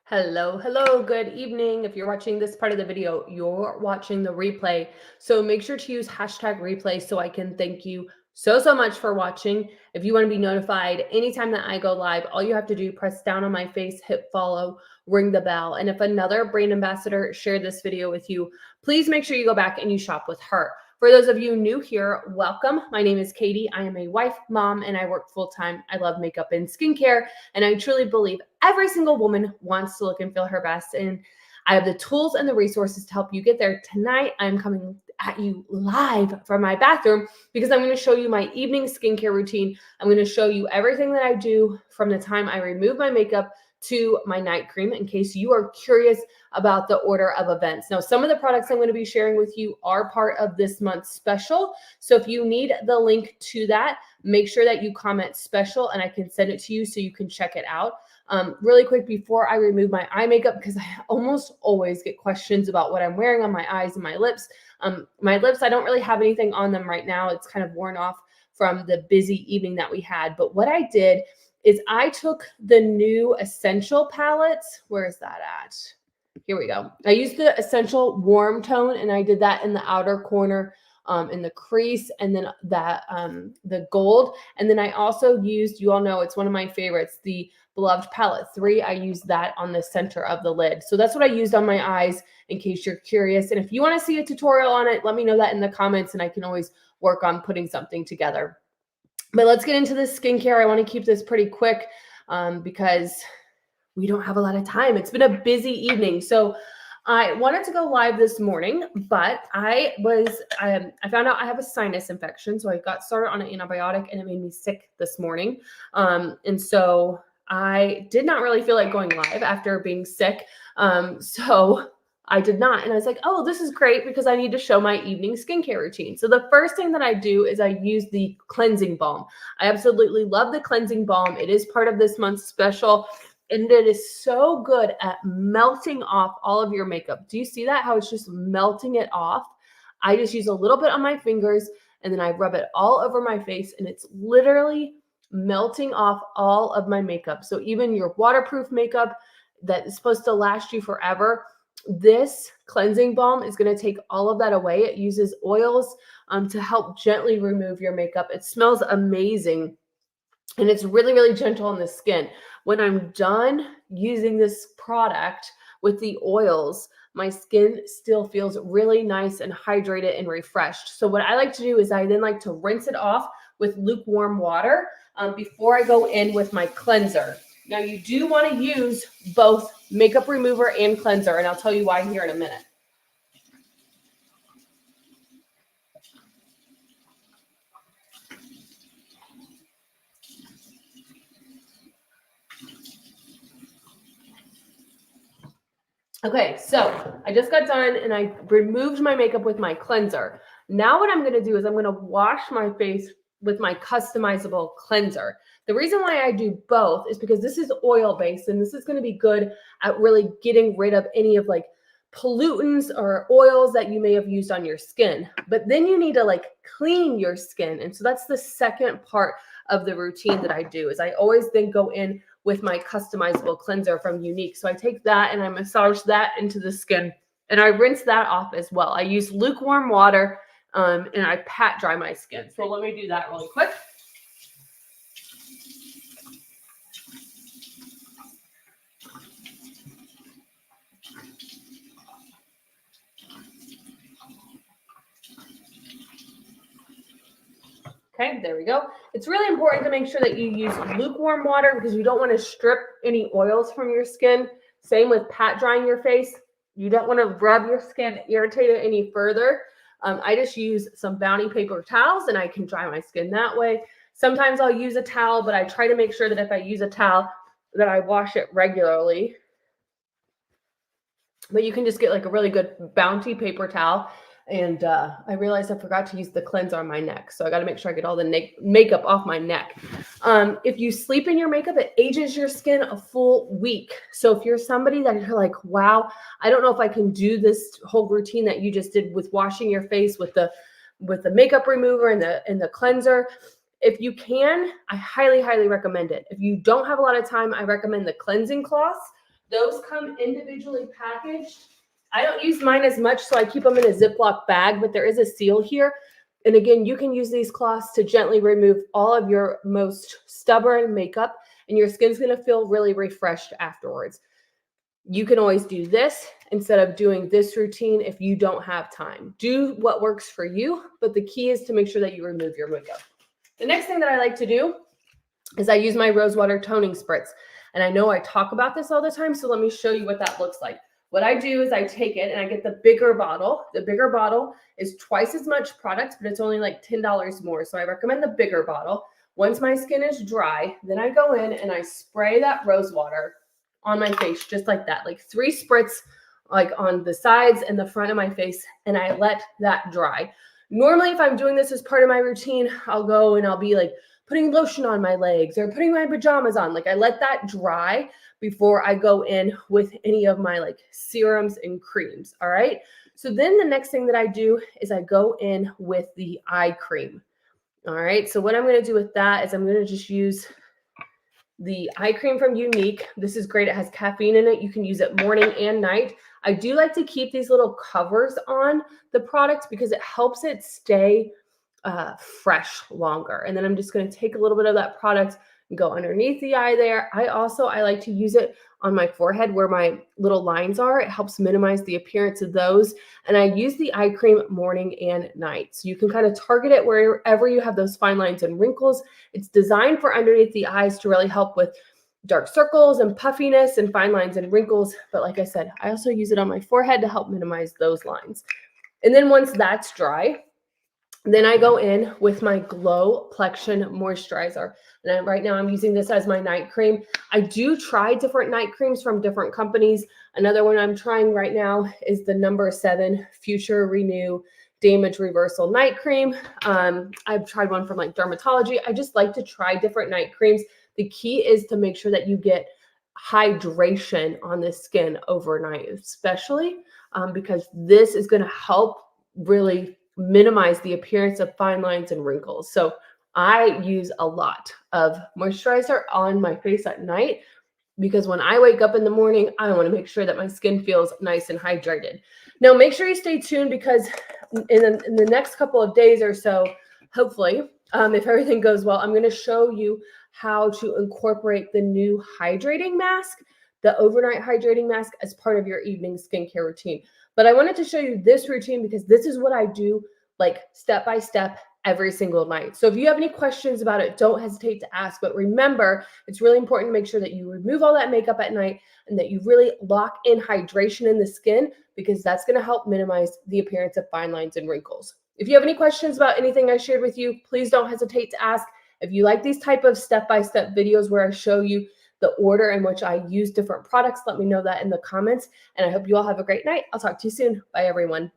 Hello, good evening. If you're watching this part of the video, you're watching the replay. So make sure to use hashtag replay so I can thank you so much for watching. If you want to be notified anytime that I go live, all you have to do, press down on my face, hit follow, ring the bell. And if another brand ambassador shared this video with you, please make sure you go back and you shop with her. For those of you new here, welcome. My name is Katie. I am a wife, mom, and I work full-time. I love makeup and skincare, and I truly believe every single woman wants to look and feel her best. And I have the tools and the resources to help you get there. Tonight, I'm coming at you live from my bathroom because I'm going to show you my evening skincare routine. I'm going to show you everything that I do from the time I remove my makeup to my night cream in case you are curious about the order of events. Now, some of the products I'm going to be sharing with you are part of this month's special. So if you need the link to that, make sure that you comment special and I can send it to you so you can check it out. Really quick before I remove my eye makeup, because I almost always get questions about what I'm wearing on my eyes and my lips. My lips, I don't really have anything on them right now. It's kind of worn off from the busy evening that we had. But what I did is I took the new Essential palettes. Where is that at? Here we go. I used the Essential Warm Tone, and I did that in the outer corner, in the crease, and then that the gold. And then I also used, you all know it's one of my favorites, the Beloved Palette 3. I used that on the center of the lid. So that's what I used on my eyes in case you're curious. And if you want to see a tutorial on it, let me know that in the comments, and I can always work on putting something together. But let's get into this skincare. I want to keep this pretty quick because we don't have a lot of time. It's been a busy evening. So I wanted to go live this morning, but I found out I have a sinus infection. So I got started on an antibiotic and it made me sick this morning. And so I did not really feel like going live after being sick. So I did not. And I was like, oh, this is great because I need to show my evening skincare routine. So the first thing that I do is I use the cleansing balm. I absolutely love the cleansing balm. It is part of this month's special. And it is so good at melting off all of your makeup. Do you see that? How it's just melting it off? I just use a little bit on my fingers and then I rub it all over my face and it's literally melting off all of my makeup. So even your waterproof makeup that is supposed to last you forever, this cleansing balm is going to take all of that away. It uses oils to help gently remove your makeup. It smells amazing. And it's really gentle on the skin. When I'm done using this product with the oils, my skin still feels really nice and hydrated and refreshed. So what I like to do is I then like to rinse it off with lukewarm water before I go in with my cleanser. Now you do want to use both makeup remover and cleanser, and I'll tell you why here in a minute. Okay, so I just got done and I removed my makeup with my cleanser. Now what I'm going to do is I'm going to wash my face with my customizable cleanser. The reason why I do both is because this is oil-based and this is going to be good at really getting rid of any of like pollutants or oils that you may have used on your skin. But then you need to like clean your skin. And so that's the second part of the routine that I do is I always then go in with my customizable cleanser from Younique. So I take that and I massage that into the skin and I rinse that off as well. I use lukewarm water and I pat dry my skin. So let me do that really quick. Okay, there we go. It's really important to make sure that you use lukewarm water because you don't want to strip any oils from your skin. Same with pat drying your face. You don't want to rub your skin, irritate it any further. I just use some Bounty paper towels and I can dry my skin that way. Sometimes I'll use a towel, but I try to make sure that if I use a towel that I wash it regularly. But you can just get like a really good Bounty paper towel. And I realized I forgot to use the cleanser on my neck. So I got to make sure I get all the makeup off my neck. If you sleep in your makeup, it ages your skin a full week. So if you're somebody that you're like, wow, I don't know if I can do this whole routine that you just did with washing your face with the makeup remover and the cleanser. If you can, I highly recommend it. If you don't have a lot of time, I recommend the cleansing cloths. Those come individually packaged. I don't use mine as much, so I keep them in a Ziploc bag, but there is a seal here. And again, you can use these cloths to gently remove all of your most stubborn makeup, and your skin's going to feel really refreshed afterwards. You can always do this instead of doing this routine if you don't have time. Do what works for you, but the key is to make sure that you remove your makeup. The next thing that I like to do is I use my Rosewater toning spritz. And I know I talk about this all the time, so let me show you what that looks like. What I do is I take it and I get the bigger bottle. The bigger bottle is twice as much product, but it's only like $10 more. So I recommend the bigger bottle. Once my skin is dry, then I go in and I spray that rose water on my face just like that, like 3 spritz, like on the sides and the front of my face, and I let that dry. Normally, if I'm doing this as part of my routine, I'll go and I'll be like putting lotion on my legs or putting my pajamas on. Like I let that dry before I go in with any of my like serums and creams. All right. So then the next thing that I do is I go in with the eye cream. All right. So what I'm going to do with that is I'm going to just use the eye cream from Younique. This is great. It has caffeine in it. You can use it morning and night. I do like to keep these little covers on the product because it helps it stay fresh longer. And then I'm just going to take a little bit of that product and go underneath the eye there. I like to use it on my forehead where my little lines are. It helps minimize the appearance of those. And I use the eye cream morning and night. So you can kind of target it wherever you have those fine lines and wrinkles. It's designed for underneath the eyes to really help with dark circles and puffiness and fine lines and wrinkles. But like I said, I also use it on my forehead to help minimize those lines. And then once that's dry, then I go in with my Glow Plexion moisturizer. And right now I'm using this as my night cream. I do try different night creams from different companies. Another one I'm trying right now is the No. 7 Future Renew Damage Reversal Night Cream. I've tried one from like Dermatology. I just like to try different night creams. The key is to make sure that you get hydration on the skin overnight, especially because this is going to help really minimize the appearance of fine lines and wrinkles. So I use a lot of moisturizer on my face at night because when I wake up in the morning, I want to make sure that my skin feels nice and hydrated. Now, make sure you stay tuned because in the next couple of days or so, hopefully, if everything goes well, I'm going to show you how to incorporate the new hydrating mask, the overnight hydrating mask, as part of your evening skincare routine. But I wanted to show you this routine because this is what I do like step by step every single night. So if you have any questions about it, don't hesitate to ask. But remember, it's really important to make sure that you remove all that makeup at night and that you really lock in hydration in the skin because that's going to help minimize the appearance of fine lines and wrinkles. If you have any questions about anything I shared with you, please don't hesitate to ask. If you like these type of step-by-step videos where I show you the order in which I use different products, let me know that in the comments. And I hope you all have a great night. I'll talk to you soon. Bye, everyone.